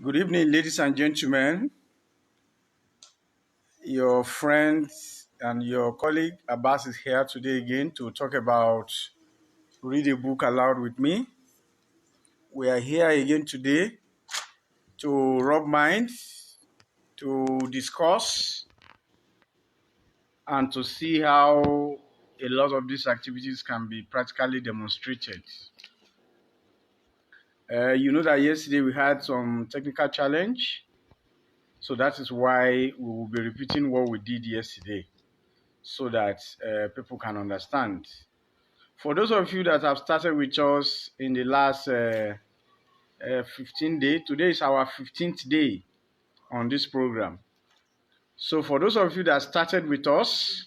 Good evening, ladies and gentlemen. Your friend and your colleague Abbas is here today again to talk about read a book aloud with me. We are here again today to rub minds, to discuss, and to see how a lot of these activities can be practically demonstrated. You know that yesterday we had some technical challenge, so that is why we will be repeating what we did yesterday, so that people can understand. For those of you that have started with us in the last 15 days, today is our 15th day on this program. So for those of you that started with us,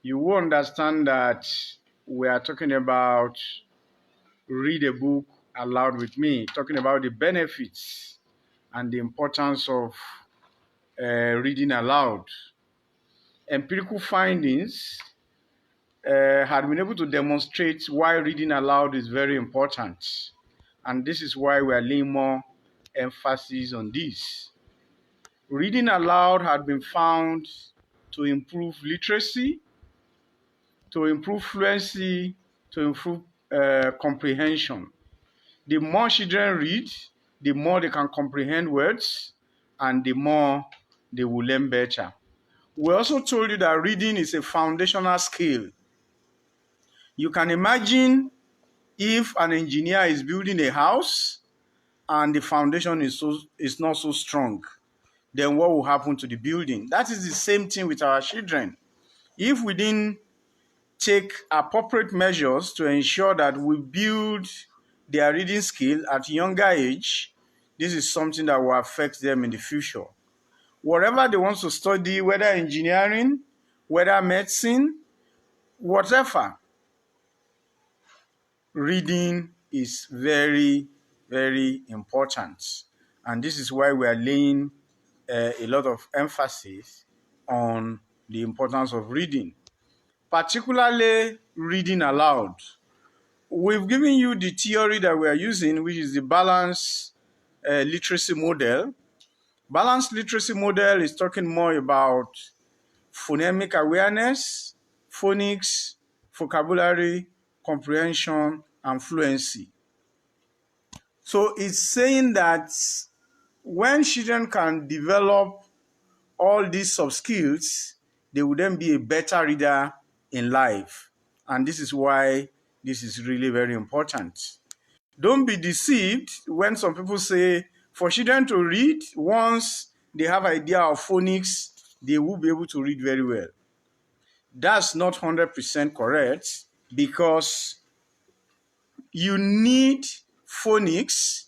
you will understand that we are talking about read a book aloud with me, talking about the benefits and the importance of reading aloud. Empirical findings had been able to demonstrate why reading aloud is very important. And this is why we are laying more emphasis on this. Reading aloud had been found to improve literacy, to improve fluency, to improve comprehension. The more children read, the more they can comprehend words, and the more they will learn better. We also told you that reading is a foundational skill. You can imagine if an engineer is building a house and the foundation is not so strong, then what will happen to the building? That is the same thing with our children. If we didn't take appropriate measures to ensure that we build their reading skill at younger age, this is something that will affect them in the future. Whatever they want to study, whether engineering, whether medicine, whatever, reading is very, very important. And this is why we are laying a lot of emphasis on the importance of reading, particularly reading aloud. We've given you the theory that we are using, which is the balanced literacy model. Balanced literacy model is talking more about phonemic awareness, phonics, vocabulary, comprehension, and fluency. So it's saying that when children can develop all these soft skills, they will then be a better reader in life. And this is why this is really very important. Don't be deceived when some people say for children to read, once they have idea of phonics, they will be able to read very well. That's not 100% correct, because you need phonics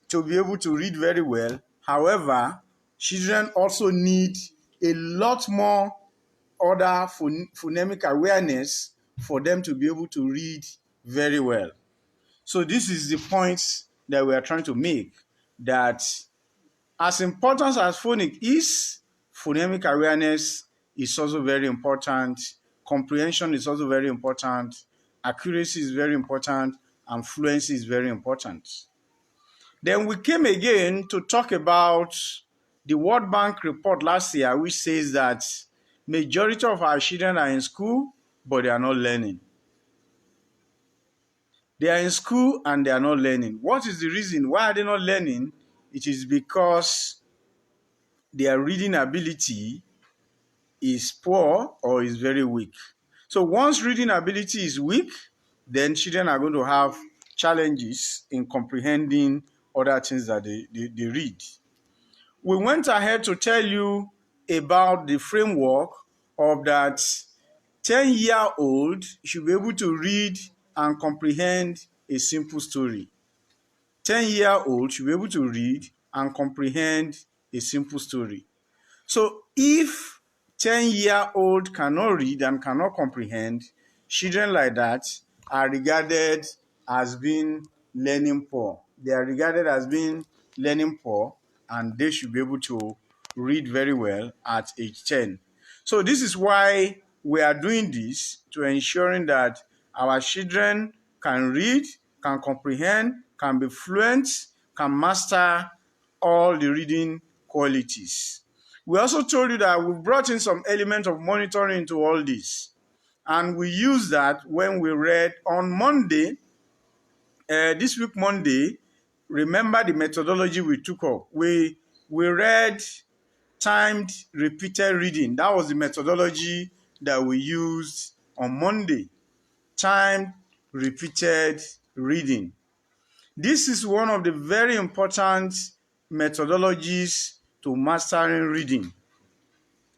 to be able to read very well. However, children also need a lot more other phonemic awareness for them to be able to read very well. So this is the point that we are trying to make, that as important as phonics is, phonemic awareness is also very important, comprehension is also very important, accuracy is very important, and fluency is very important. Then we came again to talk about the World Bank report last year, which says that majority of our children are in school, but they are not learning. They are in school and they are not learning. What is the reason? Why are they not learning? It is because their reading ability is poor or is very weak. So once reading ability is weak, then children are going to have challenges in comprehending other things that they read. We went ahead to tell you about the framework of that 10-year-old should be able to read and comprehend a simple story. 10-year-old should be able to read and comprehend a simple story. So if 10-year-old cannot read and cannot comprehend, children like that are regarded as being learning poor. They are regarded as being learning poor, and they should be able to read very well at age 10. So this is why we are doing this, to ensuring that our children can read, can comprehend, can be fluent, can master all the reading qualities. We also told you that we brought in some element of monitoring into all this. And we use that when we read on Monday, this week Monday, remember the methodology we took up. We read timed repeated reading. That was the methodology that we used on Monday. Timed repeated reading. This is one of the very important methodologies to mastering reading.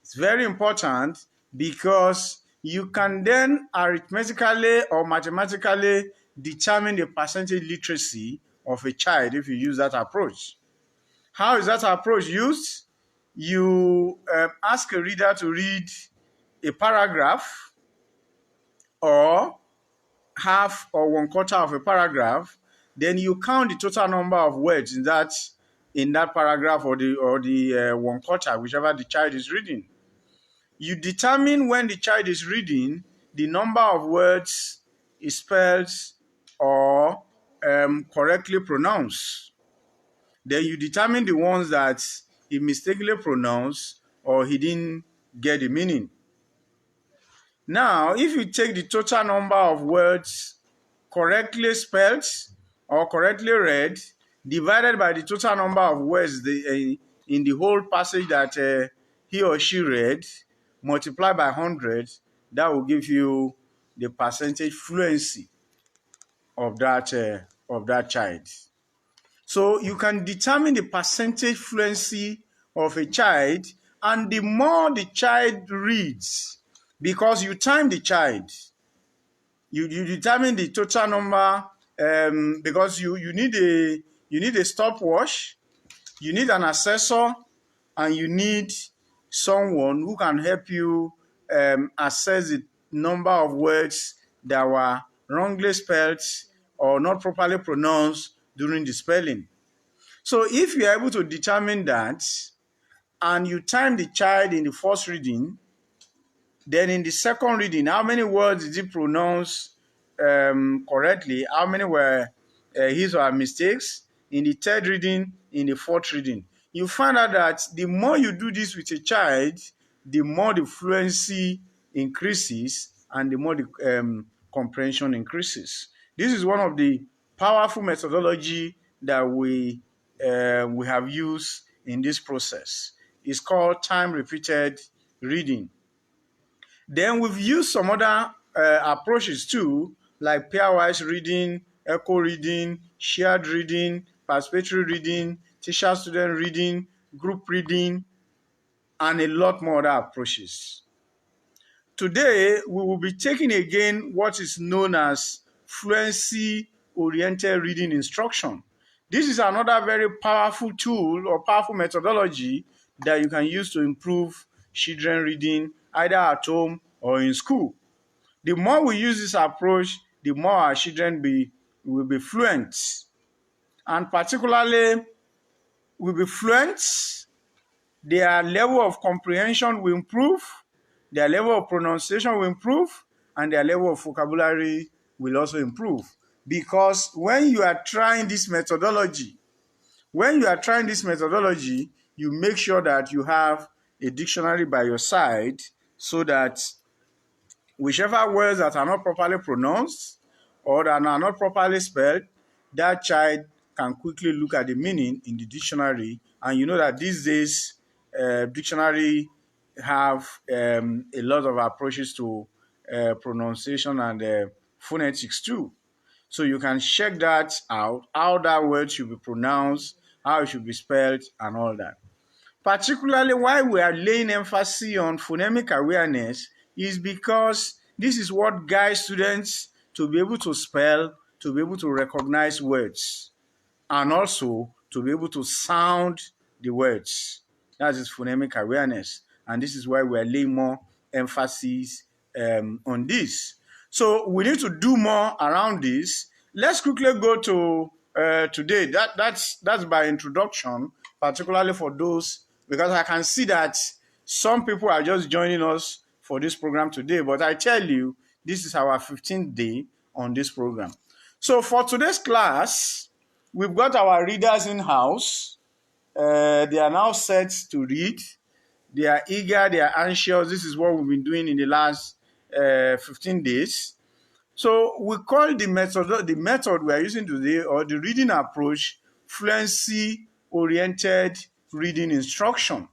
It's very important because you can then arithmetically or mathematically determine the percentage literacy of a child if you use that approach. How is that approach used? You ask a reader to read a paragraph or half or one quarter of a paragraph, then you count the total number of words in that paragraph or the one quarter, whichever the child is reading. You determine when the child is reading the number of words he spells or correctly pronounced. Then you determine the ones that he mistakenly pronounced or he didn't get the meaning. Now, if you take the total number of words correctly spelled or correctly read divided by the total number of words in the whole passage that he or she read, multiply by 100, that will give you the percentage fluency of that child. So you can determine the percentage fluency of a child, and the more the child reads, because you time the child, you determine the total number because you need a stopwatch, you need an assessor, and you need someone who can help you assess the number of words that were wrongly spelled or not properly pronounced during the spelling. So if you are able to determine that and you time the child in the first reading, then in the second reading, how many words did he pronounce correctly? How many were his or her mistakes? In the third reading, in the fourth reading. You find out that the more you do this with a child, the more the fluency increases and the more the comprehension increases. This is one of the powerful methodology that we have used in this process. It's called time repeated reading. Then we've used some other approaches too, like pairwise reading, echo reading, shared reading, participatory reading, teacher-student reading, group reading, and a lot more other approaches. Today, we will be taking again what is known as fluency-oriented reading instruction. This is another very powerful tool or powerful methodology that you can use to improve children reading either at home or in school. The more we use this approach, the more our children will be fluent. And particularly, will be fluent, their level of comprehension will improve, their level of pronunciation will improve, and their level of vocabulary will also improve. Because when you are trying this methodology, you make sure that you have a dictionary by your side so that whichever words that are not properly pronounced or that are not properly spelled, that child can quickly look at the meaning in the dictionary. And you know that these days, dictionary have a lot of approaches to pronunciation and phonetics too. So you can check that out, how that word should be pronounced, how it should be spelled, and all that. Particularly why we are laying emphasis on phonemic awareness is because this is what guides students to be able to spell, to be able to recognize words, and also to be able to sound the words. That is phonemic awareness. And this is why we are laying more emphasis on this. So we need to do more around this. Let's quickly go to today. That's by introduction, particularly for those, because I can see that some people are just joining us for this program today. But I tell you, this is our 15th day on this program. So for today's class, we've got our readers in-house. They are now set to read. They are eager, they are anxious. This is what we've been doing in the last 15 days. So we call the method we are using today, or the reading approach, fluency-oriented reading instruction.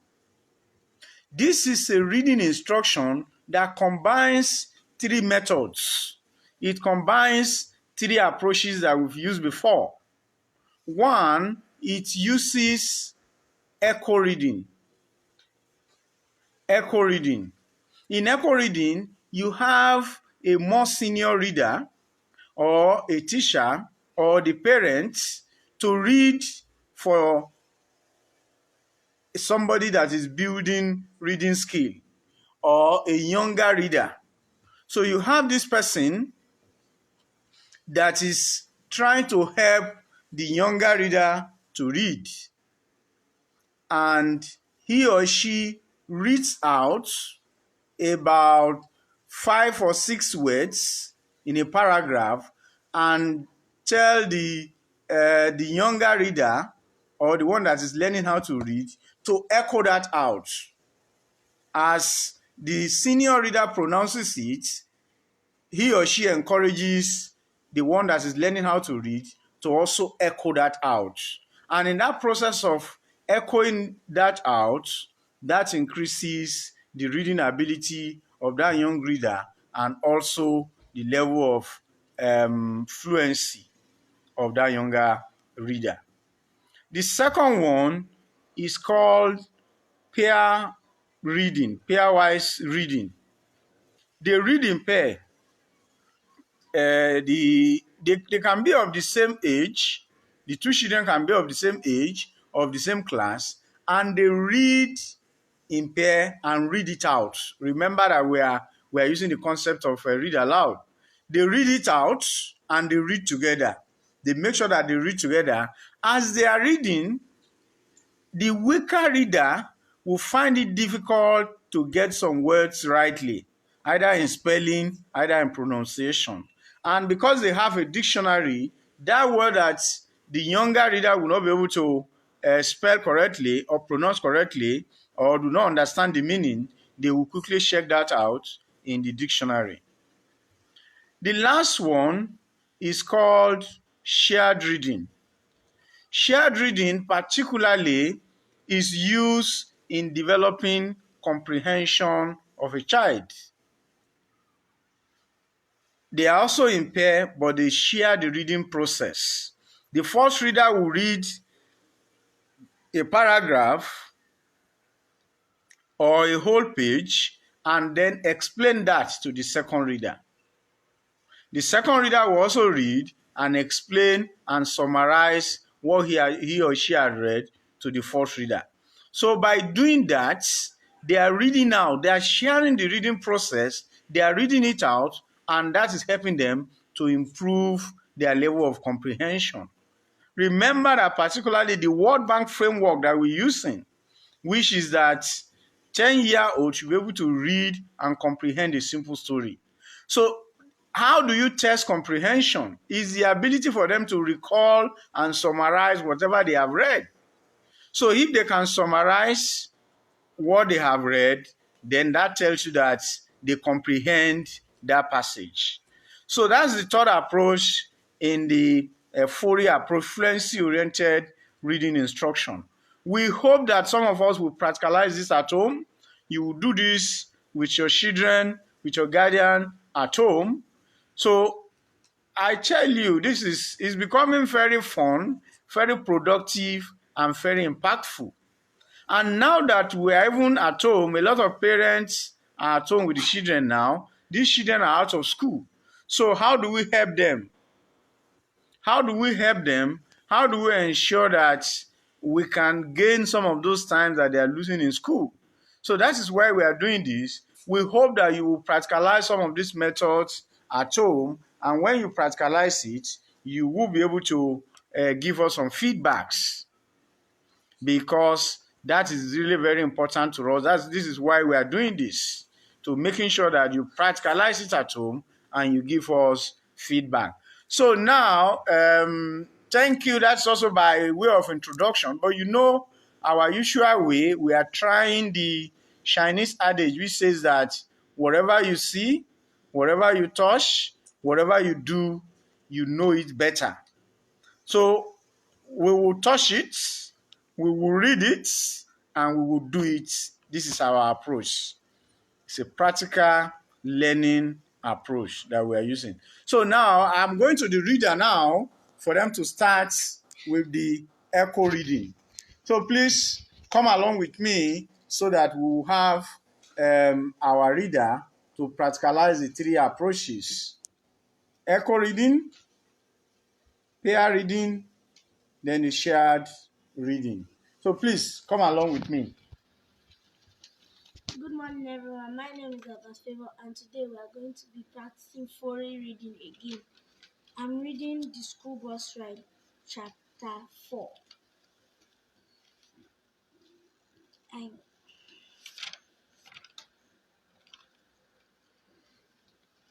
This is a reading instruction that combines three methods. It combines three approaches that we've used before. One, it uses echo reading. Echo reading. In echo reading, you have a more senior reader or a teacher or the parents to read for somebody that is building reading skill, or a younger reader. So you have this person that is trying to help the younger reader to read, and he or she reads out about 5 or 6 words in a paragraph and tell the younger reader, or the one that is learning how to read, to echo that out. As the senior reader pronounces it, he or she encourages the one that is learning how to read to also echo that out. And in that process of echoing that out, that increases the reading ability of that young reader and also the level of fluency of that younger reader. The second one is called pair reading, pairwise reading. They read in pair. They can be of the same age. The two children can be of the same age, of the same class, and they read in pair and read it out. Remember that we are using the concept of read aloud. They read it out and they read together. They make sure that they read together. As they are reading, the weaker reader will find it difficult to get some words rightly, either in spelling, either in pronunciation. And because they have a dictionary, that word that the younger reader will not be able to spell correctly or pronounce correctly, or do not understand the meaning, they will quickly check that out in the dictionary. The last one is called shared reading. Shared reading particularly is used in developing comprehension of a child. They are also in pair, but they share the reading process. The first reader will read a paragraph or a whole page and then explain that to the second reader. The second reader will also read and explain and summarize what he or she had read to the first reader. So by doing that, they are reading out, they are sharing the reading process, they are reading it out, and that is helping them to improve their level of comprehension. Remember that particularly the World Bank framework that we're using, which is that 10-year-olds should be able to read and comprehend a simple story. So how do you test comprehension? Is the ability for them to recall and summarize whatever they have read. So if they can summarize what they have read, then that tells you that they comprehend that passage. So that's the third approach in the FORI approach, fluency-oriented reading instruction. We hope that some of us will practicalize this at home. You will do this with your children, with your guardian at home. So I tell you, this is becoming very fun, very productive, and very impactful. And now that we are even at home, a lot of parents are at home with the children now. These children are out of school. So how do we help them? How do we help them? How do we ensure that we can gain some of those times that they are losing in school? So that is why we are doing this. We hope that you will practicalize some of these methods at home, and when you practicalize it, you will be able to give us some feedbacks, because that is really very important to us. This is why we are doing this, to making sure that you practicalize it at home and you give us feedback. So now, thank you. That's also by way of introduction. But our usual way, we are trying the Chinese adage which says that whatever you see, whatever you touch, whatever you do, you know it better. So we will touch it, we will read it, and we will do it. This is our approach. It's a practical learning approach that we are using. So now I'm going to the reader now for them to start with the echo reading. So please come along with me so that we will have our reader to practicalize the three approaches: echo reading, pair reading, then the shared reading. So please come along with me. Good morning, everyone. My name is Abbas Favor, and today we are going to be practicing foreign reading again. I'm reading The School Bus Ride, Chapter 4. And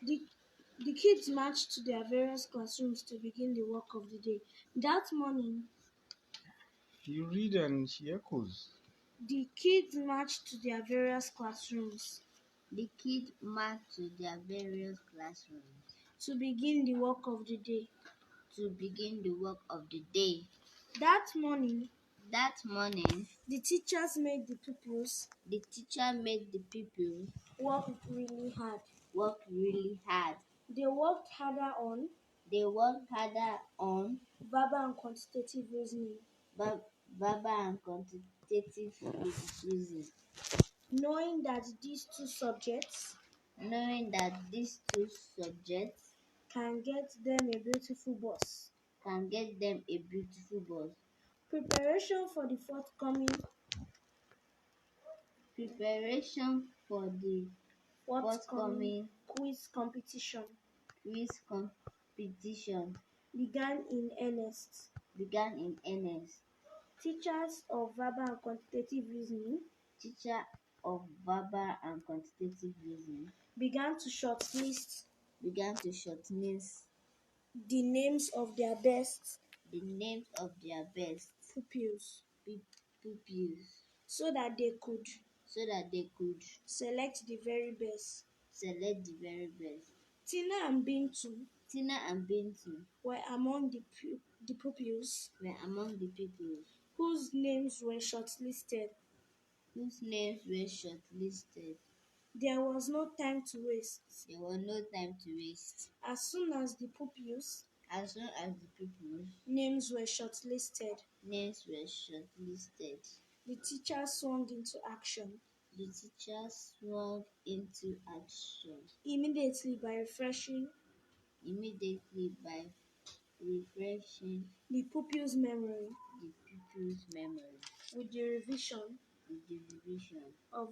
the, the kids marched to their various classrooms to begin the work of the day. That morning, You read and she echoes. the kids marched to their various classrooms The kids marched to their various classrooms to begin the work of the day. to begin the work of the day. That morning, That morning, the teachers made the pupils the teacher made the pupils work really hard. work really hard. They worked harder on They worked harder on verbal and quantitative reasoning, verbal and quantitative reasoning, knowing that these two subjects knowing that these two subjects can get them a beautiful boss. can get them a beautiful boss. Preparation for the Preparation for the forthcoming forthcoming quiz competition quiz competition began in earnest. began in earnest. Teachers of verbal and quantitative reasoning Teacher of verbal and quantitative reasoning began to shortlist began to shortlist the names of their best the names of their best pupils pupils so that they could so that they could select the very best. select the very best. Tina and Bintu Tina and Bintu were among the pupils were among the pupils whose names were shortlisted. whose names were shortlisted. There was no time to waste. There was no time to waste. As soon as the pupils' As soon as the pupils' names were shortlisted, names were shortlisted, the teacher swung into action the teacher swung into action immediately by refreshing refreshing the pupils' memory the pupils' memory with the revision with the revision of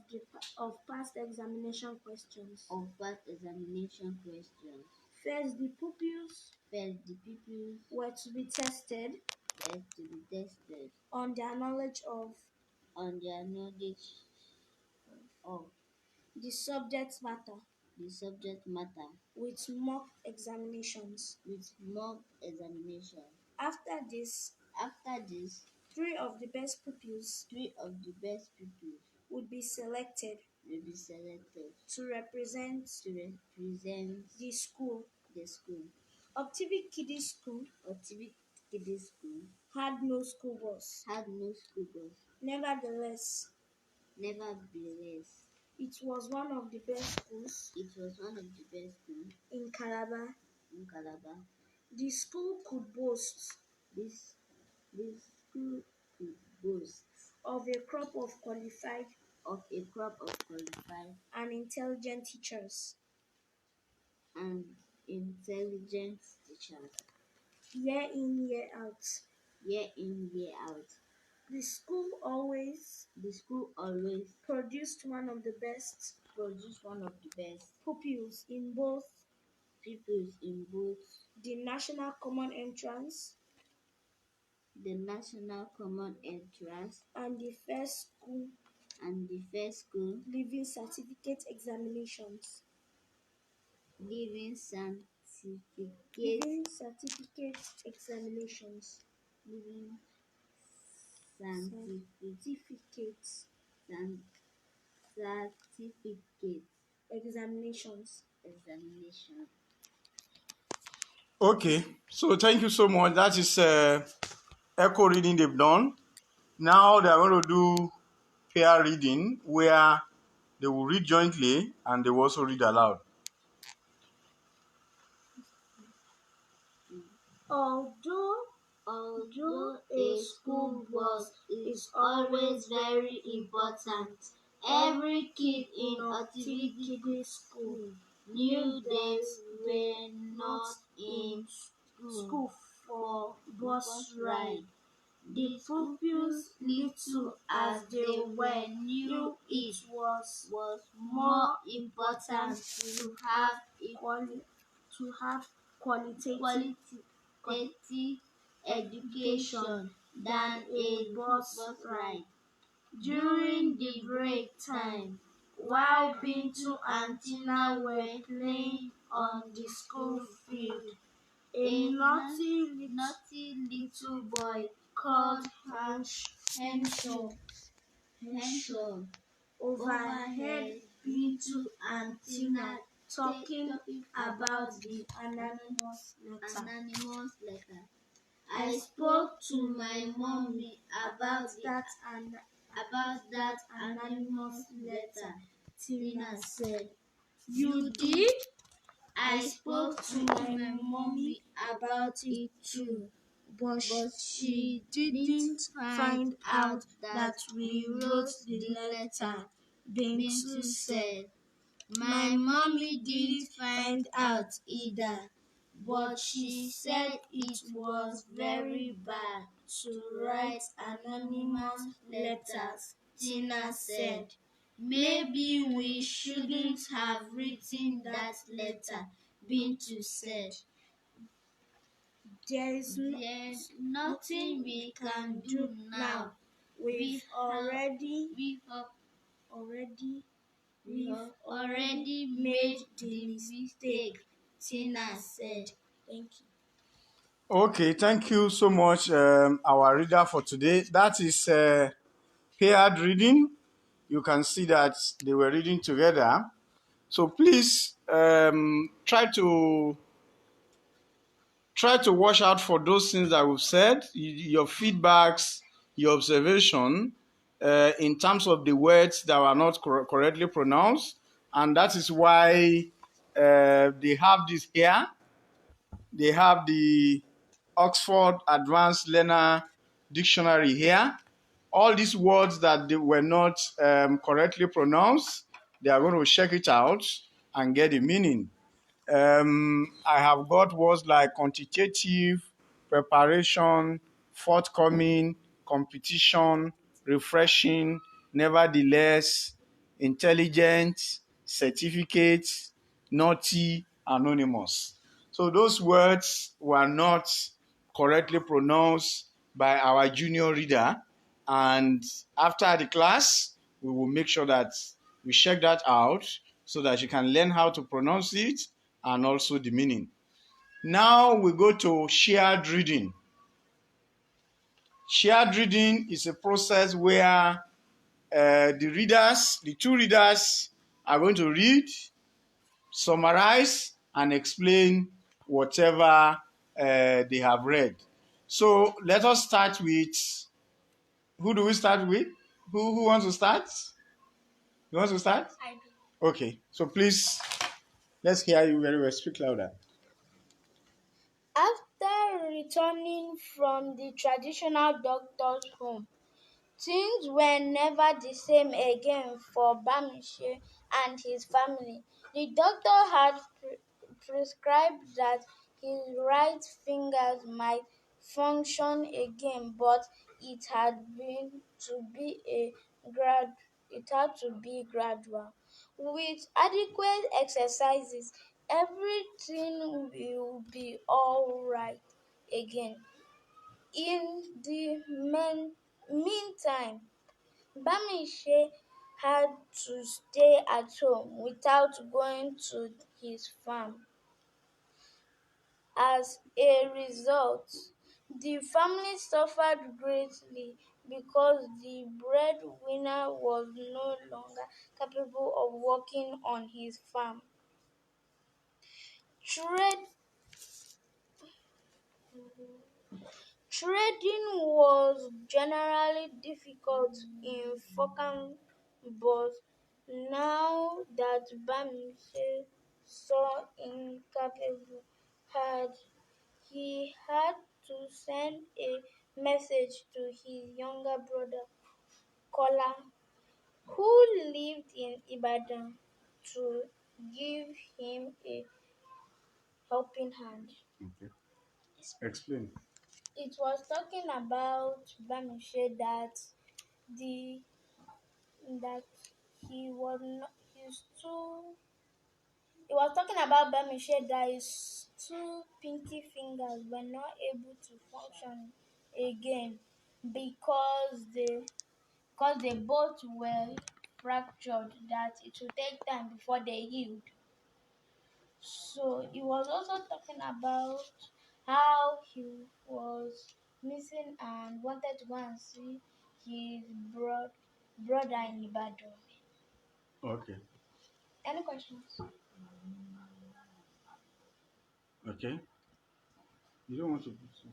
past examination questions. of past examination questions. First, the pupils First, the pupils were to be tested were to be tested on their knowledge of on their knowledge of the subject matter the subject matter with mock examinations. with mock examination. After this, After this, three of the best pupils three of the best pupils would be selected will be selected to represent to represent the school. the school. Optivic Kiddie School Otibi Kiddie School had no school bus. had no school bus. Nevertheless, Nevertheless, it was one of the best schools it was one of the best schools in Calabar. in Calabar. The school could boast This this school could boast of a crop of qualified of a crop of qualified and intelligent teachers. and intelligent teachers, Year in, year out, year in, year out. the school always The school always produced one of the best produced one of the best pupils in both pupils in both the National Common Entrance the National Common Entrance and the first school and the first school leaving certificate examinations. leaving certificate Leaving certificate examinations. leaving scientific certificates, san- certificate examinations. examination. Okay, so thank you so much. That is echo reading they've done. Now they are going to do pair reading where they will read jointly and they will also read aloud. Although Although a a school school bus bus is is always always very very important, important, every every kid kid in in Otivikide Otividi school knew knew they they were were not not in in school school for for bus bus ride. ride. The The pupils, pupils, little little as as they they were, were, knew knew it it was was more more important important to to have have a to have qualitative qualitative education education than than a a bus bus ride. ride. During During the the break break time, time, while while Bintu Bintu and and Tina Tina were were playing playing on on the the school school field, field, a a naughty little little boy boy called called Henshaw Henshaw overheard overheard Bintu Bintu and and Tina Tina talking talking about about the the anonymous letter. anonymous letter. I I spoke spoke to to my my mommy mommy about about that that anonymous anonymous letter. letter. Tina Tina said, said, "You "You did?" did?" I I spoke spoke to to my my mommy mommy about about it it too, too, but but she she didn't didn't find find out out that that we we wrote wrote the the letter. letter. Bintu Bintu said, said, "My "My mommy mommy didn't didn't find find out out either, either, but but she she said said it it was was very very bad bad to to write write anonymous anonymous letters." letters." Tina Tina said, said, "Maybe "Maybe we we shouldn't shouldn't have have written written that that letter." letter," Bintu Bintu said, said. "There is "There's nothing nothing we we can can do do now. now. We've We have we have already, we we've have already already made made the the mistake." mistake," Tina Tina said. said. Thank you. Okay, thank you so much, our reader for today. That is paired reading. You can see that they were reading together. So please try to watch out for those things that we've said, your feedbacks, your observation in terms of the words that were not correctly pronounced. And that is why they have this here. They have the Oxford Advanced Learner Dictionary here. All these words that they were not correctly pronounced, they are going to check it out and get the meaning. I have got words like quantitative, preparation, forthcoming, competition, refreshing, nevertheless, intelligent, certificate, naughty, anonymous. So those words were not correctly pronounced by our junior reader. And after the class, we will make sure that we check that out so that you can learn how to pronounce it and also the meaning. Now we go to shared reading. Shared reading is a process where the two readers are going to read, summarize, and explain whatever they have read. So let us start with, who do we start with? Who wants to start? You want to start? I do. Okay, so please, let's hear you very well. Speak louder. After returning from the traditional doctor's home, things were never the same again for Bamishe and his family. The doctor had prescribed that his right fingers might function again, but it had been to be a grad it had to be gradual. With adequate exercises, everything will be all right again. In the meantime, Bamishe had to stay at home without going to his farm. As a result, The family suffered greatly because the breadwinner was no longer capable of working on his farm. Trade, Trading was generally difficult in Falkland, but now that Bamse saw incapable, had he had to send a message to his younger brother Kola, who lived in Ibadan, to give him a helping hand. Okay. Explain. It was talking about Bamishe the that he was not he's too he was talking about Bamishe that his two pinky fingers were not able to function again because they both were fractured, that it would take time before they healed. So he was also talking about how he was missing and wanted to go and see his brother in Ibadan. Okay. Any questions? Okay. You don't want to put this.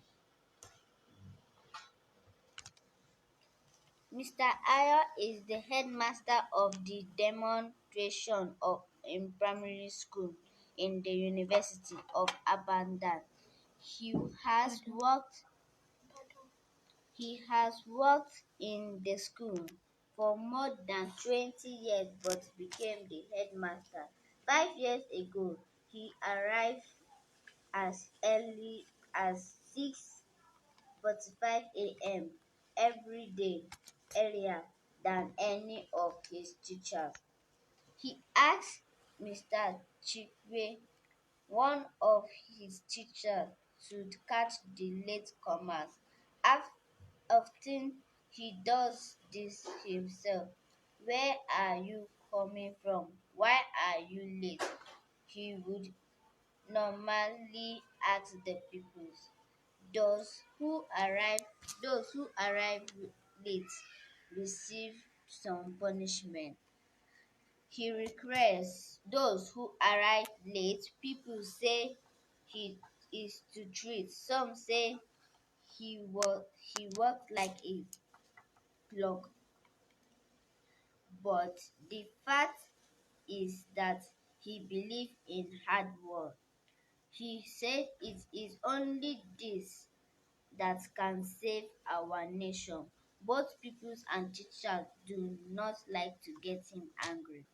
Mr. Ayo is the headmaster of the demonstration in primary school in the University of Ibadan. He has Ibadan. worked Ibadan. he has worked in the school for more than 20 years but became the headmaster 5 years ago. He arrived as early as 6:45 a.m. every day, earlier than any of his teachers. He asked Mr. Chikwe, one of his teachers, to catch the latecomers. Often he does this himself. "Where are you coming from? Why are you late?" he would normally ask the pupils. Those who arrive those who arrive late receive some punishment. He requests those who arrive late. People say he is to treat. Some say he worked like a clock. But the fact is that he believed in hard work. He said it is only this that can save our nation. Both pupils and teachers do not like to get him angry.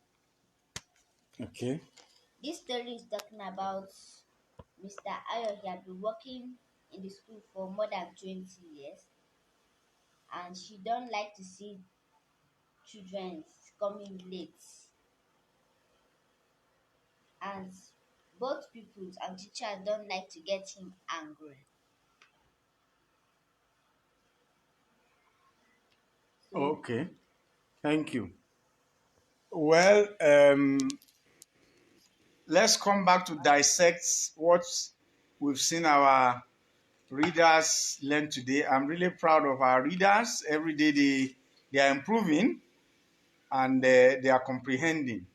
Okay. This story is talking about Mr. Ayo. He had been working in the school for more than 20 years and she don't like to see children coming late. And both pupils and teachers don't like to get him angry. So Okay. Thank you. Well, let's come back to dissect what we've seen our readers learn today. I'm really proud of our readers. Every day they are improving and they are comprehending.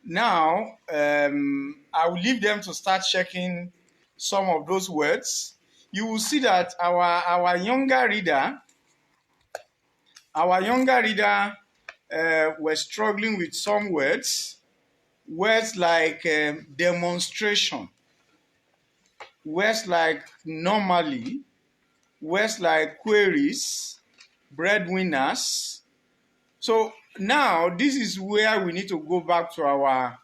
Now, I will leave them to start checking some of those words. You will see that our younger reader were struggling with some words like demonstration, words like normally, words like queries, breadwinners. So now this is where we need to go back to our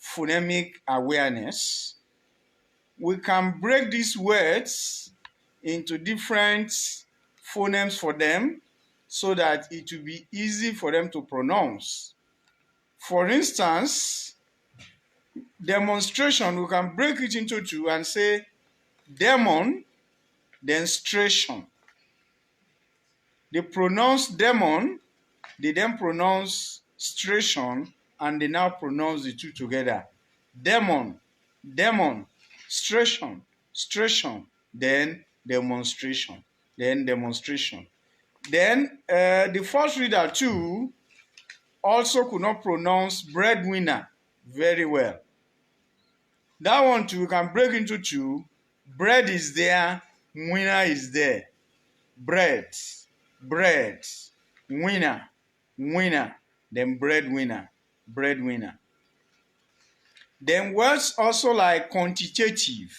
phonemic awareness. We can break these words into different phonemes for them so that it will be easy for them to pronounce. For instance, demonstration, we can break it into two and say demon, demonstration. They pronounce demon, they then pronounce stration, and they now pronounce the two together. Demon, demon, stration, stration, then demonstration. Then demonstration. Then the first reader too also could not pronounce breadwinner very well. That one too we can break into two. Bread is there, winner is there. Bread, bread, winner, winner, then breadwinner, breadwinner. Then words also like quantitative,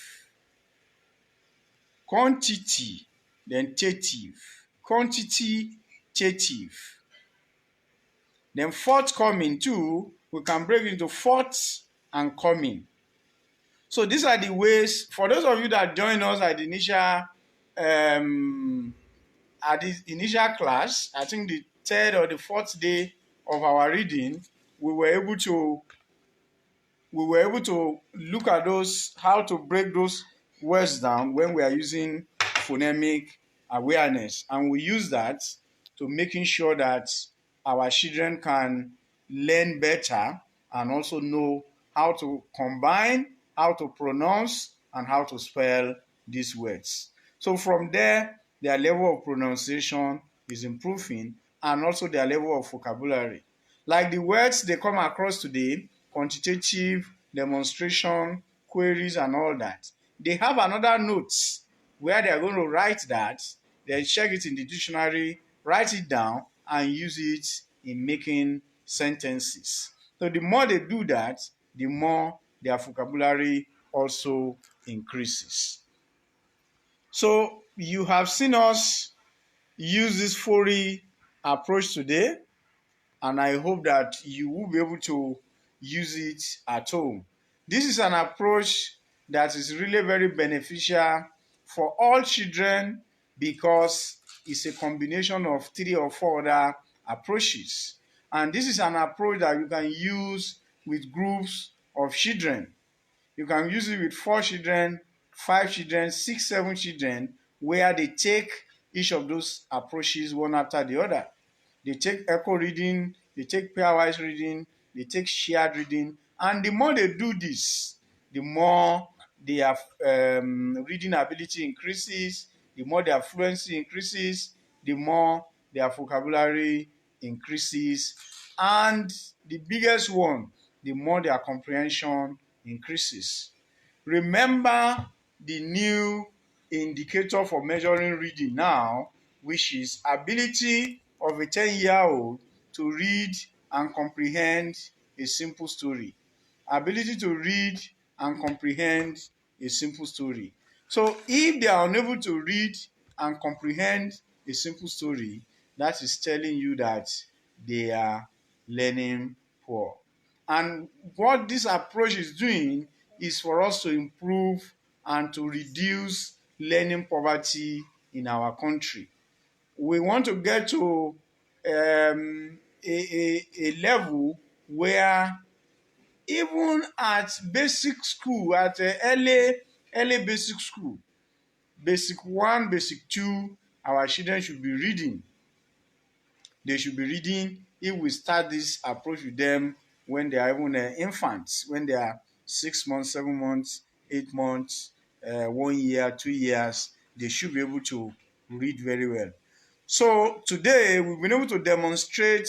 quantity, then tative, quantity, tative. Then forthcoming too, we can break into forth and coming. So these are the ways, for those of you that join us um, at the initial class, I think the third or the fourth day of our reading, we were able to look at those, how to break those words down when we are using phonemic awareness. And we use that to making sure that our children can learn better and also know how to combine, how to pronounce, and how to spell these words. So from there, their level of pronunciation is improving and also their level of vocabulary. Like the words they come across today, quantitative, demonstration, queries, and all that, they have another notes where they are going to write that, they check it in the dictionary, write it down, and use it in making sentences. So the more they do that, the more their vocabulary also increases. So you have seen us use this 4E approach today, and I hope that you will be able to use it at home. This is an approach that is really very beneficial for all children because it's a combination of 3 or 4 other approaches. And this is an approach that you can use with groups of children. You can use it with 4 children, 5 children, 6, 7 children, where they take each of those approaches one after the other. They take echo reading, they take pairwise reading, they take shared reading, and the more they do this, the more their reading ability increases, the more their fluency increases, the more their vocabulary increases, and the biggest one, the more their comprehension increases. Remember the new indicator for measuring reading now, which is ability of a 10-year-old to read and comprehend a simple story. Ability to read and comprehend a simple story. So if they are unable to read and comprehend a simple story, that is telling you that they are learning poor. And what this approach is doing is for us to improve and to reduce learning poverty in our country. We want to get to a level where even at basic school, at early basic school, basic 1, basic 2, our children should be reading. They should be reading if we start this approach with them when they are even infants, when they are 6 months, 7 months, 8 months, 1 year, 2 years, they should be able to read very well. So today we've been able to demonstrate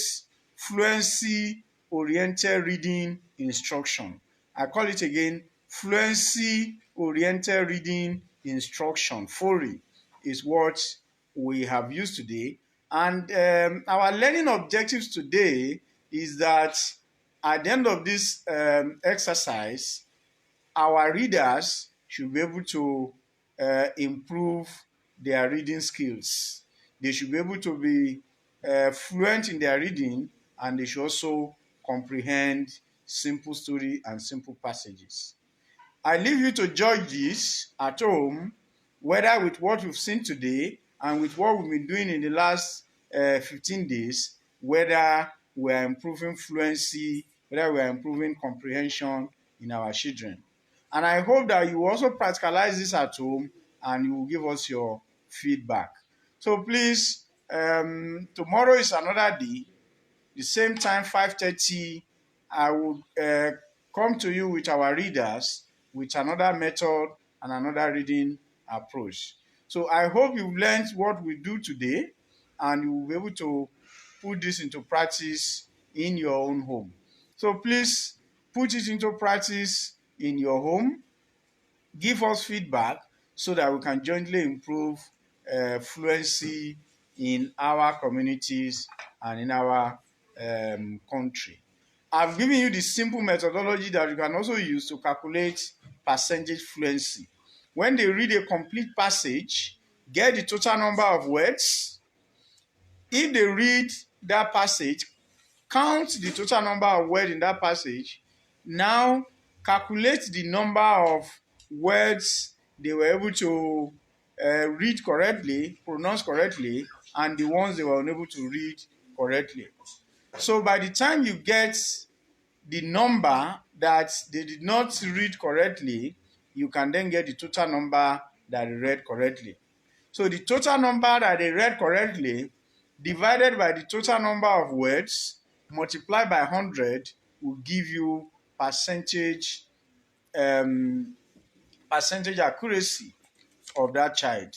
fluency oriented reading instruction. I call it again fluency oriented reading instruction. FORI is what we have used today. And our learning objectives today is that at the end of this exercise, our readers should be able to improve their reading skills. They should be able to be fluent in their reading, and they should also comprehend simple story and simple passages. I leave you to judge this at home, whether with what we've seen today and with what we've been doing in the last 15 days, whether we are improving fluency, whether we are improving comprehension in our children. And I hope that you also practicalize this at home and you will give us your feedback. So please, tomorrow is another day, the same time, 5:30, I will come to you with our readers with another method and another reading approach. So I hope you've learned what we do today and you will be able to put this into practice in your own home. So please put it into practice in your home. Give us feedback so that we can jointly improve fluency in our communities and in our country. I've given you the simple methodology that you can also use to calculate percentage fluency. When they read a complete passage, get the total number of words. If they read that passage, count the total number of words in that passage. Now calculate the number of words they were able to read correctly, pronounce correctly, and the ones they were unable to read correctly. So by the time you get the number that they did not read correctly, you can then get the total number that they read correctly. So the total number that they read correctly divided by the total number of words multiplied by 100 will give you percentage accuracy of that child.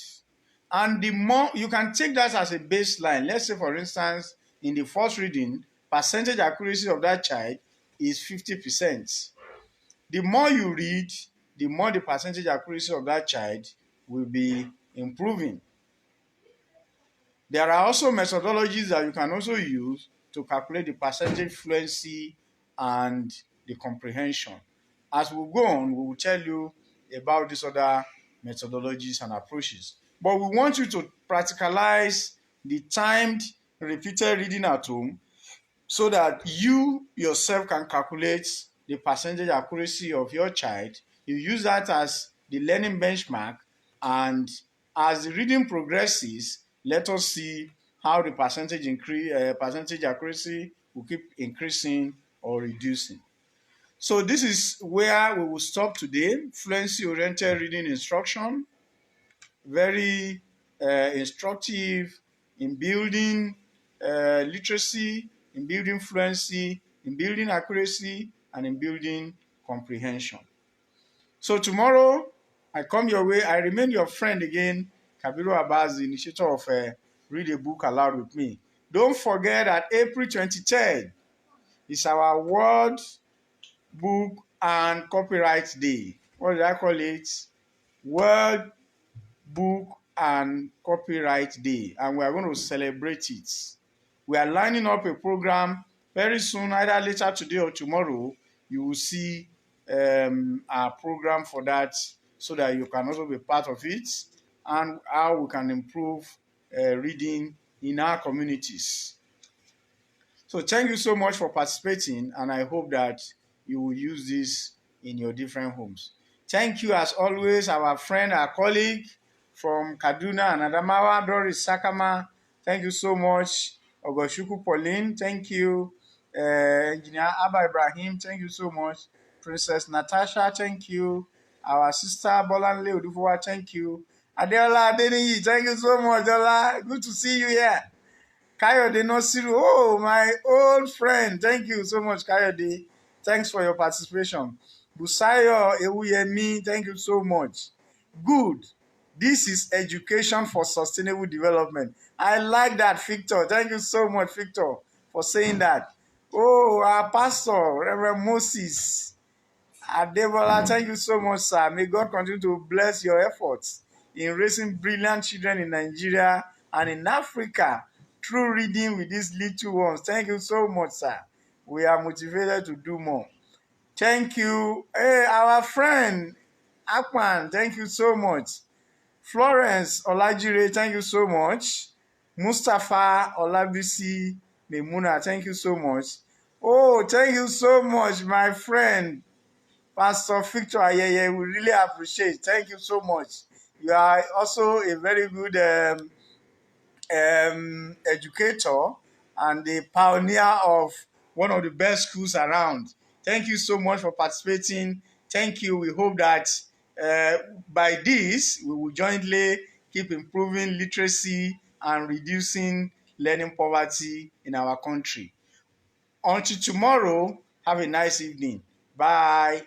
And the more you can take that as a baseline, let's say for instance, in the first reading, percentage accuracy of that child is 50%. The more you read, the more the percentage accuracy of that child will be improving. There are also methodologies that you can also use to calculate the percentage fluency and the comprehension. As we go on, we will tell you about these other methodologies and approaches. But we want you to practicalize the timed repeated reading at home so that you yourself can calculate the percentage accuracy of your child. You use that as the learning benchmark, and as the reading progresses, let us see how the percentage accuracy will keep increasing or reducing. So this is where we will stop today. Fluency-oriented reading instruction, very instructive in building literacy, in building fluency, in building accuracy, and in building comprehension. So tomorrow, I come your way. I remain your friend again, Kabiru Abbas, the initiator of Read a Book Aloud with me. Don't forget that April 23rd is our World Book and Copyright Day. What did I call it? World Book and Copyright Day, and we are going to celebrate it. We are lining up a program very soon, either later today or tomorrow. You will see our program for that so that you can also be part of it and how we can improve reading in our communities. So thank you so much for participating, and I hope that you will use this in your different homes. Thank you as always, our friend, our colleague from Kaduna and Adamawa, Doris Sakama. Thank you so much. Ogoshuku Pauline, thank you. Engineer Abba Ibrahim, thank you so much. Princess Natasha, thank you. Our sister Bolanle Odufuwa, thank you. Adeola Adeniyi, thank you so much, Ola. Good to see you here. Kayode Nosiru, oh, my old friend. Thank you so much, Kayode. Thanks for your participation. Busayo Ewuyemi, thank you so much. Good. This is education for sustainable development. I like that, Victor. Thank you so much, Victor, for saying that. Oh, our pastor, Reverend Moses Adebola, thank you so much, sir. May God continue to bless your efforts in raising brilliant children in Nigeria and in Africa through reading with these little ones. Thank you so much, sir. We are motivated to do more. Thank you. Hey, our friend Akpan, thank you so much. Florence Olajire, thank you so much. Mustafa Olabisi Memuna, thank you so much. Oh, thank you so much, my friend, Pastor Victor Ayeye. We really appreciate it. Thank you so much. You are also a very good educator and the pioneer of one of the best schools around. Thank you so much for participating. Thank you. We hope that by this, we will jointly keep improving literacy and reducing learning poverty in our country. Until tomorrow, have a nice evening. Bye.